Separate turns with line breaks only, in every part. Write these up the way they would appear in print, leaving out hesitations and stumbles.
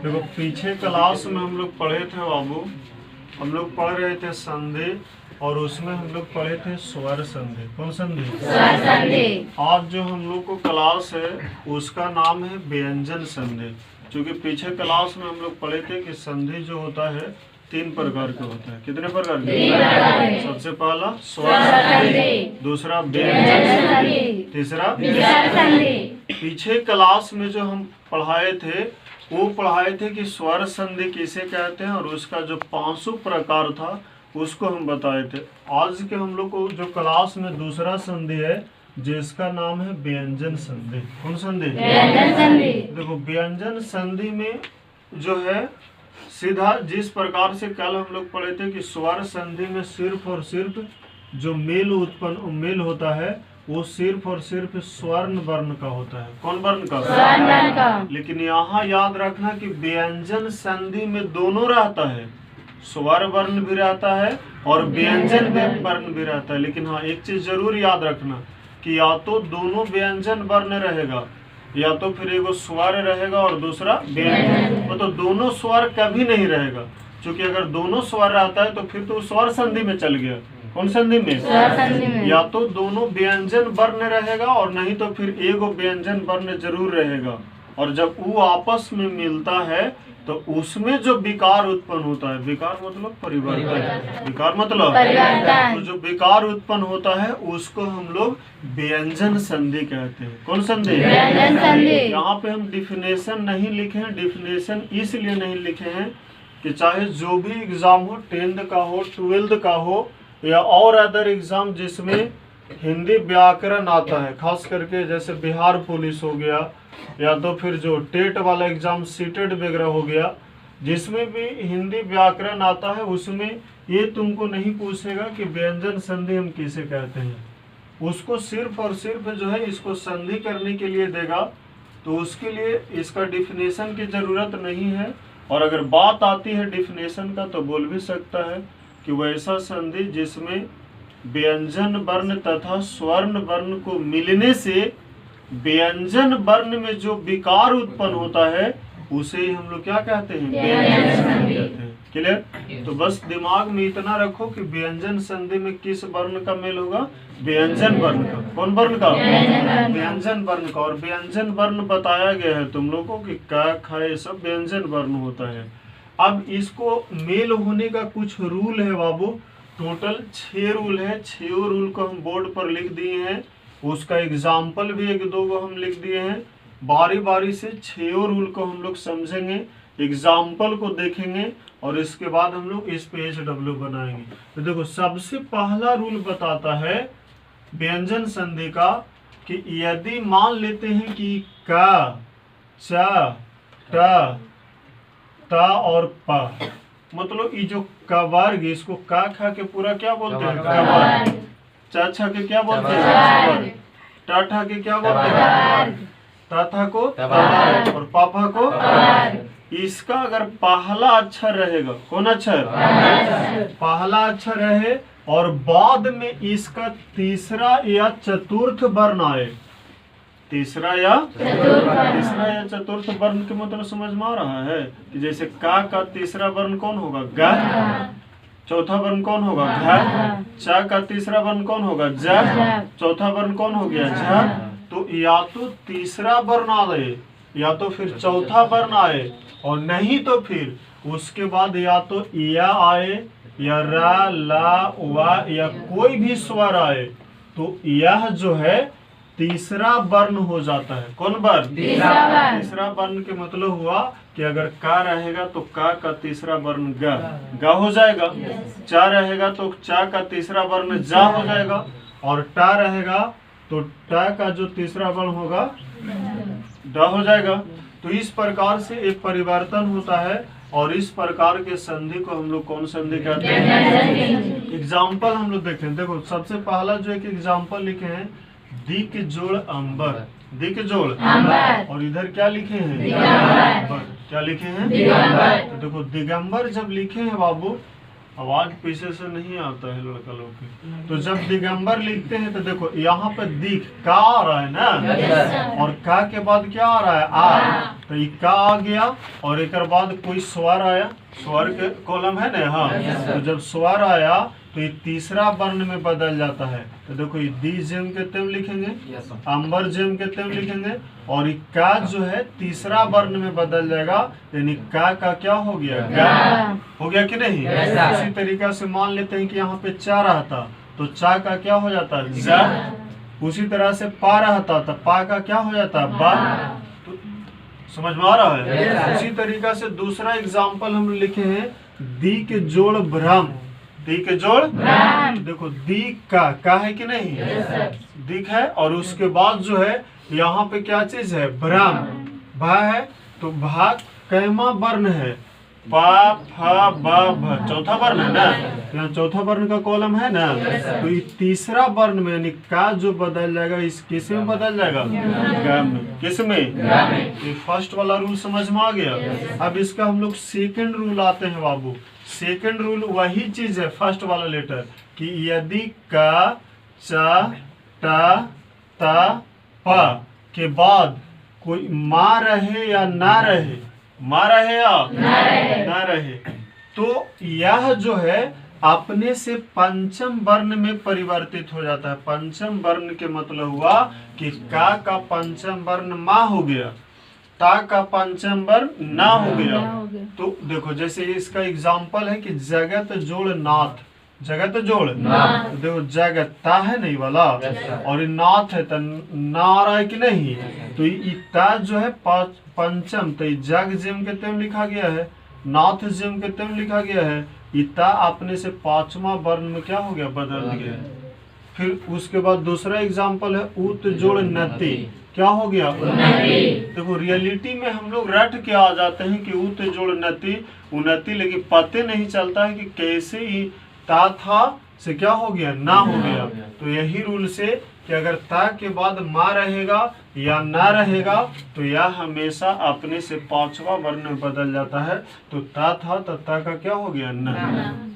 देखो पीछे क्लास में हम लोग पढ़े थे बाबू, हम लोग पढ़ रहे थे संधि और उसमें हम लोग पढ़े थे स्वर संधि। कौन संधि?
स्वर संधि।
आज जो हम लोग को क्लास है उसका नाम है व्यंजन संधि। क्योंकि पीछे क्लास में हम लोग पढ़े थे कि संधि जो होता है 3 प्रकार के होता है। कितने प्रकार के? सबसे पहला स्वर संधि, दूसरा व्यंजन संधि, तीसरा संधि। पीछे क्लास में जो हम पढ़ाए थे वो पढ़ाए थे कि स्वर संधि किसे कहते हैं और उसका जो 500 प्रकार था उसको हम बताए थे। आज के हम लोग को जो क्लास में दूसरा संधि है जिसका नाम है व्यंजन संधि। कौन संधि?
व्यंजन संधि।
देखो व्यंजन संधि में जो है सीधा जिस प्रकार से कल हम लोग पढ़े थे कि स्वर संधि में सिर्फ और सिर्फ जो मेल होता है वो सिर्फ और सिर्फ स्वर्ण वर्ण का होता है। कौन वर्ण का?
स्वर्ण वर्ण का।
लेकिन यहाँ याद रखना कि व्यंजन संधि में दोनों रहता है, स्वर वर्ण भी रहता है और व्यंजन वर्ण भी रहता है। लेकिन हाँ एक चीज जरूर याद रखना कि या तो दोनों व्यंजन वर्ण रहेगा या तो फिर एगो स्वर रहेगा और दूसरा व्यंजन। मतलब दोनों स्वर कभी नहीं रहेगा, क्योंकि अगर दोनों स्वर रहता है तो फिर तो स्वर संधि में चल गया। कौन संधि में?
स्वर संधि में।
या तो दोनों व्यंजन वर्ण रहेगा और नहीं तो फिर एगो व्यंजन वर्ण जरूर रहेगा। और जब वो आपस में मिलता है तो उसमें जो विकार उत्पन्न होता है, विकार मतलब परिवर्तन, विकार मतलब
परिवर्तन।
तो जो विकार उत्पन्न होता है उसको हम लोग व्यंजन संधि कहते हैं। कौन संधि?
व्यंजन संधि।
यहाँ पे हम डिफिनेशन नहीं लिखे हैं। डिफिनेशन इसलिए नहीं लिखे हैं कि चाहे जो भी एग्जाम हो, 10th का हो, 12th का हो या और अदर एग्जाम जिसमें हिंदी व्याकरण आता है, खास करके जैसे बिहार पुलिस हो गया या तो फिर जो टेट वाला एग्जाम सीटेट वगैरह हो गया, जिसमें भी हिंदी व्याकरण आता है उसमें ये तुमको नहीं पूछेगा कि व्यंजन संधि हम किसे कहते हैं। उसको सिर्फ और सिर्फ जो है इसको संधि करने के लिए देगा, तो उसके लिए इसका डिफिनेशन की जरूरत नहीं है। और अगर बात आती है डिफिनेशन का तो बोल भी सकता है कि वैसा संधि जिसमें व्यंजन वर्ण तथा स्वर्ण वर्ण को मिलने से व्यंजन वर्ण में जो विकार उत्पन्न होता है उसे ही हम लोग क्या कहते हैं? व्यंजन संधि कहते हैं। क्लियर? तो बस दिमाग में इतना रखो कि व्यंजन संधि में किस वर्ण का मेल होगा? व्यंजन वर्ण का। कौन वर्ण का? व्यंजन वर्ण का। और व्यंजन वर्ण बताया गया है तुम लोगों को कि क ख ये सब व्यंजन वर्ण होता है। अब इसको मेल होने का कुछ रूल है बाबू, टोटल 6 रूल है। 6 रूल को हम बोर्ड पर लिख दिए हैं, उसका एग्जाम्पल भी 1-2 को हम लिख दिए हैं। बारी बारी से 6 रूल को हम लोग समझेंगे, एग्जाम्पल को देखेंगे और इसके बाद हम लोग इस पे HW बनाएंगे। तो देखो सबसे पहला रूल बताता है व्यंजन संधि का कि यदि मान लेते हैं कि क, च, ट, ता और प, मतलब ये जो क वर्ग, इसको का खा के पूरा क्या बोलते हैं? कवर्ग। च छा के क्या बोलते हैं? ट ठा के क्या बोलते हैं? तथा को तवर्ग और पापा को। इसका अगर पहला अक्षर रहेगा, कौन अक्षर? पहला अक्षर रहे और बाद में इसका तीसरा या चतुर्थ वर्ण आए, तीसरा या चतुर्थ वर्ण के मतलब समझ में आ रहा है कि जैसे का तीसरा वर्ण कौन होगा? ग। चौथा वर्ण कौन होगा? घ। च का तीसरा वर्ण कौन होगा? ज। चौथा वर्ण कौन हो गया? झ। तो या तो तीसरा वर्ण आए या तो फिर चौथा वर्ण आए और नहीं तो फिर उसके बाद या तो या आए या रा, ला, वा या कोई भी स्वर आए, तो यह जो है तीसरा वर्ण हो जाता है। कौन वर्ण? तीसरा वर्ण के मतलब हुआ कि अगर का रहेगा तो का तीसरा वर्ण ग हो जाएगा। चा रहेगा तो चा का तीसरा वर्ण जा हो जाएगा और टा रहेगा तो टा का जो तीसरा वर्ण होगा ड हो जाएगा। तो इस प्रकार से एक परिवर्तन होता है और इस प्रकार के संधि को हम लोग कौन संधि कहते हैं? एग्जाम्पल हम लोग देखते हैं। देखो सबसे पहला जो एक एग्जाम्पल लिखे हैं, दिक जोड़ अंबर। दिक जोड़ और इधर क्या लिखे हैं? दिगंबर। क्या लिखे हैं? दिगंबर। तो देखो दिगंबर जब लिखे हैं बाबू आवाज पीछे से नहीं आता है लड़का लोग के। तो जब दिगंबर लिखते हैं तो देखो यहाँ पे दिख का आ रहा है ना, और का के बाद क्या आ रहा है आ, तो ये का आ गया और एक बाद कोई स्वर आया, स्वर के कॉलम है ना, हाँ। तो जब स्वर आया तो ये तीसरा वर्ण में बदल जाता है। तो देखो ये दी जेम के तेम लिखेंगे, अंबर जेम के तेम लिखेंगे, और ये का जो है तीसरा वर्ण में बदल जाएगा, यानी का क्या हो गया, गा हो गया कि नहीं। इसी तरीका से मान लेते हैं कि यहाँ पे चा रहा था तो चा का क्या हो जाता है, जा। उसी तरह से पा रहा था तो पा का क्या हो जाता है, बा। तो समझ में आ रहा है। उसी तरीका से दूसरा एग्जाम्पल हम लिखे हैं, दी के जोड़ भ्रम, दी के जोड़ देखो दी का है कि नहीं, दिख है, और उसके बाद जो है यहाँ पे क्या चीज है, भ्रम, भा है। तो भा कैमा वर्ण है, पा फा बा भ, चौथा वर्ण है ना, यहाँ चौथा वर्ण का कॉलम है ना। तो ये तीसरा वर्ण में यानी का जो बदल जाएगा, इस किस में बदल जाएगा, गा में। किस में, ये फर्स्ट वाला रूल समझ में आ गया। अब इसका हम लोग सेकंड रूल आते हैं बाबू। सेकंड रूल वही चीज है फर्स्ट वाला लेटर, कि यदि का चा टा ता पा के बाद कोई माँ रहे या ना रहे, माँ रहे या ना रहे, तो यह जो है अपने से पंचम वर्ण में परिवर्तित हो जाता है। पंचम वर्ण के मतलब हुआ कि का पंचम वर्ण माँ हो गया, ता का पंचम वर्ण ना हो गया। तो देखो जैसे इसका एग्जाम्पल है कि जगत जोड़ नाथ, जगत जोड़ तो देखो जगत ता है नहीं वाला, और नाथ है तो ना आ रहा है कि नहीं। तो ये ता जो है पंचम, तो जग जिम के तेम लिखा गया है, नाथ जिम के तेम लिखा गया है। इता अपने से पांचवा वर्ण में क्या हो गया, बदल गया। फिर उसके बाद दूसरा एग्जाम्पल है उत जोड़ नति, क्या हो गया, देखो रियलिटी में हम लोग रट के आ जाते हैं कि उत जोड़ नति उन्नति, लेकिन पते नहीं चलता है कि कैसे ही ता था से क्या हो गया, ना हो गया। तो यही रूल से कि अगर ता के बाद माँ रहेगा या ना रहेगा तो यह हमेशा अपने से पांचवा वर्ण में बदल जाता है। तो ता था तो ता का क्या हो गया, ना।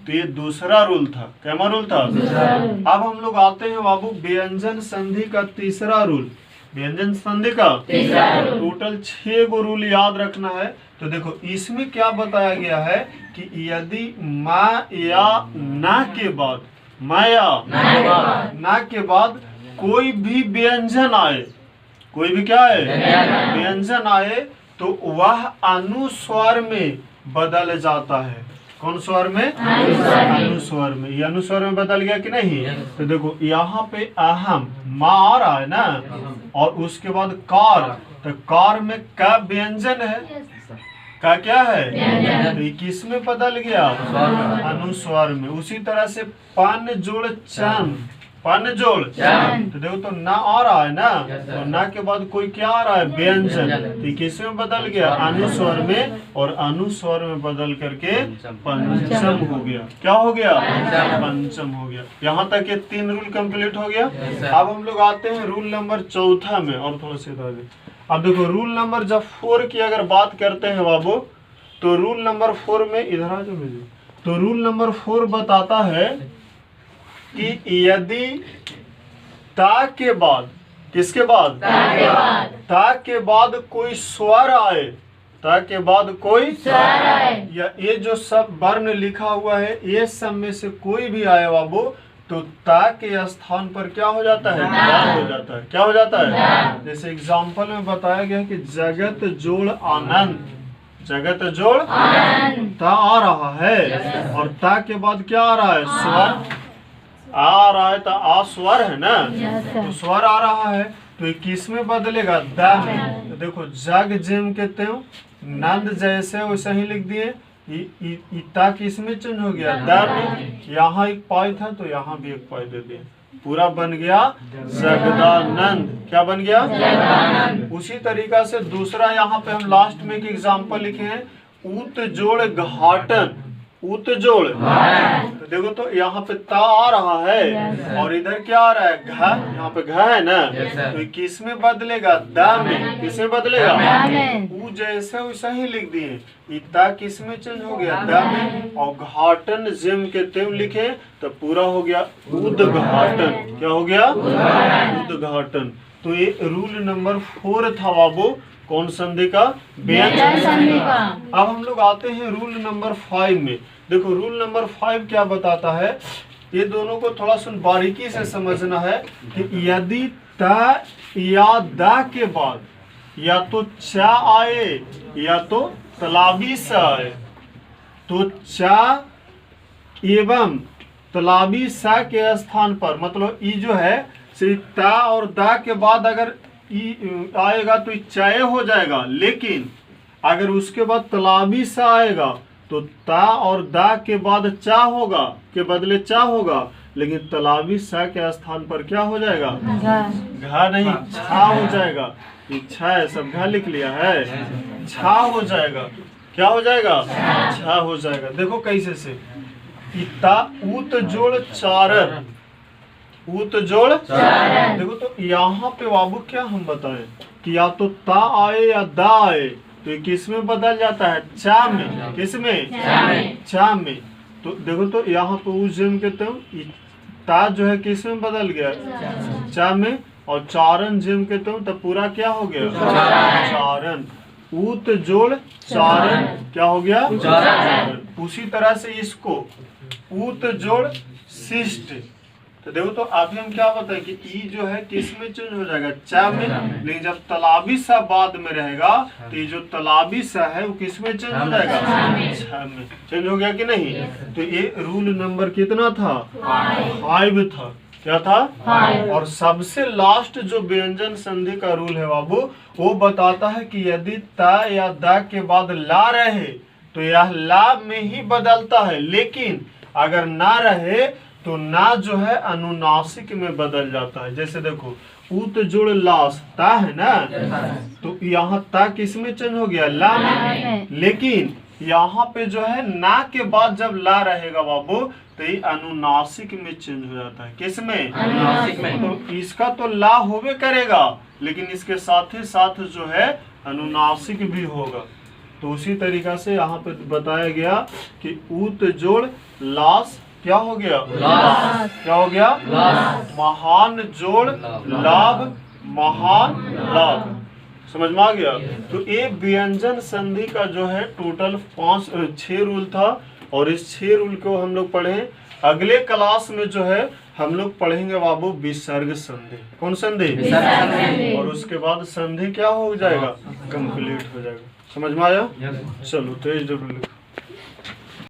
तो ये दूसरा रूल था। क्या रूल था। अब हम लोग आते हैं बाबू व्यंजन संधि का तीसरा रूल। व्यंजन संधि का टोटल 6 गो रूल याद रखना है। तो देखो इसमें क्या बताया गया है कि यदि मा या ना के बाद, मा या ना के बाद कोई भी व्यंजन आए, कोई भी क्या है व्यंजन आए, तो वह अनुस्वर में बदल जाता है। कौन स्वर में, अनुस्वर में। ये अनुस्वर में बदल गया कि नहीं। तो देखो यहाँ पे अहम माँ आ रहा है ना, और उसके बाद कार, तो कार में का व्यंजन है, का क्या है, तो किस में बदल गया, अनुस्वर में। उसी तरह से पान जोड़ चन, पान जोड़ तो देखो तो ना आ रहा है ना, तो ना के बाद कोई क्या आ रहा है, व्यंजन, तो किस में बदल गया, अनुस्वर में, और अनुस्वर में बदल करके पंचम हो गया। क्या हो गया, पंचम हो गया। यहाँ तक ये 3 रूल कंप्लीट हो गया। अब हम लोग आते हैं रूल नंबर 4 में, और थोड़ा सा आगे। अब देखो रूल नंबर जब 4 की अगर बात करते हैं बाबू, तो रूल नंबर 4 में इधर आ जाओ मुझे। तो रूल नंबर 4 बताता है कि यदि ता के बाद, किसके बाद, ता के बाद कोई स्वर आए, ता के बाद कोई स्वर आए, या ये जो सब वर्ण लिखा हुआ है ये सब में से कोई भी आए बाबू, तो ता के स्थान पर क्या हो जाता है, दा हो जाता है। क्या हो जाता है, जैसे एग्जाम्पल में बताया गया कि जगत जोड़ आनंद, जगत जोड़ ता आ रहा है, और ता के बाद क्या आ रहा है, स्वर आ रहा है, तो आ स्वर है ना, तो स्वर आ रहा है, तो किस में बदलेगा, दा में। तो देखो जग जिम कहते हो, नंद जैसे वैसे ही लिख दिए, इता किस में चेंज हो गया, दा में। यहाँ एक पाई था तो यहाँ भी एक पाई दे दिए, पूरा बन गया जगदानंद। क्या बन गया, उसी तरीका से दूसरा यहाँ पे हम लास्ट में एक एग्जाम्पल लिखे हैं, उत जोड़ घाटन, उत जोड़। तो देखो तो यहाँ पे ता आ रहा है और इधर क्या आ रहा है, घ। यहाँ पे घ है ना, तो ये किस में बदलेगा, दा में। किस में बदलेगा, ऊ जैसे वैसा ही लिख दिए। इता किस में चेंज हो गया, दा में। और घाटन जेम के तेम लिखे तो पूरा हो गया उद्घाटन। क्या हो गया, उद्घाटन। तो ये रूल नंबर 4 था बाबू, कौन संधि का, व्यंजन संधि का। अब हम लोग आते हैं रूल नंबर 5 में। देखो रूल नंबर 5 क्या बताता है, ये दोनों को थोड़ा सुन बारीकी से समझना है कि यदि त या दा के बाद या तो चा आए या तो तलाबी सा आए, तो चा एवं तलाबी सा के स्थान पर, मतलब ई जो है सिर्फ ता और दा के बाद अगर ई आएगा तो चाय हो जाएगा, लेकिन अगर उसके बाद तलाबी सा आएगा तो ता और दा के बाद चा होगा, के बदले चा होगा, लेकिन तलाबी सा के स्थान पर क्या हो जाएगा, घा नहीं छा हो जाएगा। ये छा है, सब घा लिख लिया है, छा हो जाएगा। क्या हो जाएगा, छा हो जाएगा। देखो कैसे से, इता ऊत जोड़ चारण, ऊत जोड़ चारण। देखो तो यहाँ पे बाबू क्या हम बताएं कि या तो ता आए या दा आए, तो ये किस में बदल जाता है, चा में। किस में, चा में। तो देखो तो यहाँ पे उस जम के तुम ता जो है किस में बदल गया, चा में। और चारण जिम के तुम तो पूरा क्या हो गया, चारण। ऊत जोड़ चारण क्या हो गया, चारण। उसी तरह से इसको ऊत जोड़ शिष्ट। तो देखो तो अभी हम क्या बताएं कि ई जो है किस में चेंज हो जाएगा, चा में। लेकिन जब तलाबी सा बाद में रहेगा तो ये जो तलाबी सा है वो किस में चेंज हो जाएगा, छा में। चेंज हो गया कि नहीं। तो ये रूल नंबर कितना था, 5 था। क्या था, और सबसे लास्ट जो व्यंजन संधि का रूल है बाबू, वो बताता है कि यदि ता या दा के बाद ला रहे तो यह ला में ही बदलता है, लेकिन अगर ना रहे तो ना जो है अनुनासिक में बदल जाता है। जैसे देखो ऊत जोड़ लास, ता है ना, तो यहाँ ता किस में चेंज हो गया, ला में। लेकिन यहाँ पे जो है ना के बाद जब ला रहेगा बाबू तो ये अनुनासिक में चेंज हो जाता है। किस में, अनुनासिक में। तो इसका तो ला होवे करेगा, लेकिन इसके साथ ही साथ जो है अनुनासिक भी होगा। तो उसी तरीका से यहाँ पे बताया गया कि ऊत जोड़ लास क्या हो गया, लास। क्या हो गया, लास। महान जोड़ लाभ, महान लाभ। समझ में आ गया। तो ये व्यंजन संधि का जो है टोटल 6 रूल था, और इस 6 रूल को हम लोग पढ़े। अगले क्लास में जो है हम लोग पढ़ेंगे बाबू विसर्ग संधि। कौन संधि, और उसके बाद संधि क्या हो जाएगा, कंप्लीट हो जाएगा। समझ में आया। चलो 23 लिखो।